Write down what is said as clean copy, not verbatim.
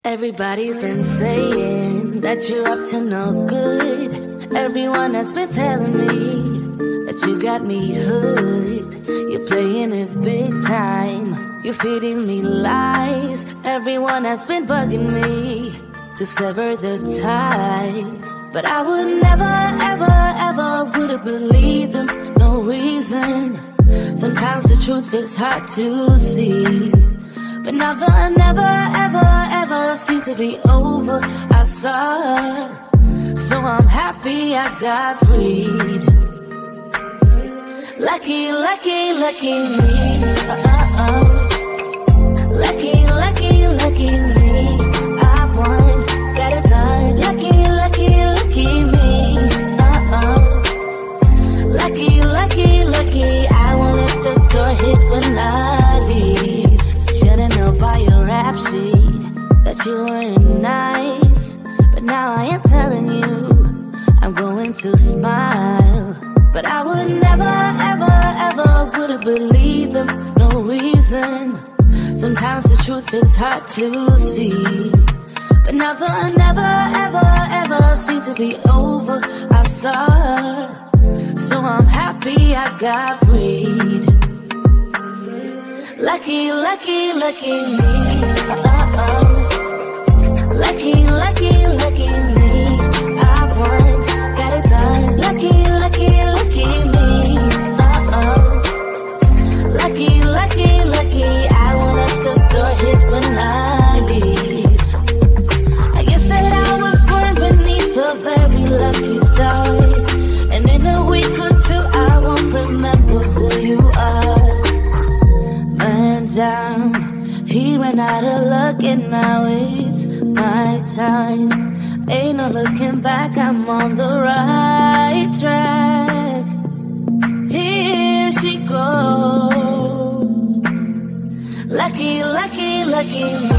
Everybody's been saying that you're up to no good. Everyone has been telling me that you got me hooked. You're playing it big time. You're feeding me lies. Everyone has been bugging me to sever the ties. But I would never, ever, ever would have believed them. No reason. Sometimes the truth is hard to see. But now the never, ever, ever seemed to be over. I saw her, so I'm happy I got freed. Lucky, lucky, lucky me. Lucky, lucky, lucky me. I won, got it done. Lucky, lucky, lucky me. Lucky, lucky, lucky. I won't let the door hit when I leave. Should've known by your rap sheet that you weren't nice. But now I am telling you, I'm going to smile. But I would never, ever, ever would have believed them. No reason. Sometimes the truth is hard to see. But now the never, ever, ever seemed to be over. I saw her, so I'm happy I got freed. Lucky, lucky, lucky me. Lucky, lucky, lucky me. I won, got it done. Lucky, lucky, lucky me. Lucky, lucky, lucky. I won't let the door hit when I leave. I guess that I was born beneath a very lucky star. And in a week or two I won't remember who you are. Man down, he ran out of luck and now it's my time. Ain't no looking back, I'm on the right track. Here she goes. Lucky, lucky, lucky me.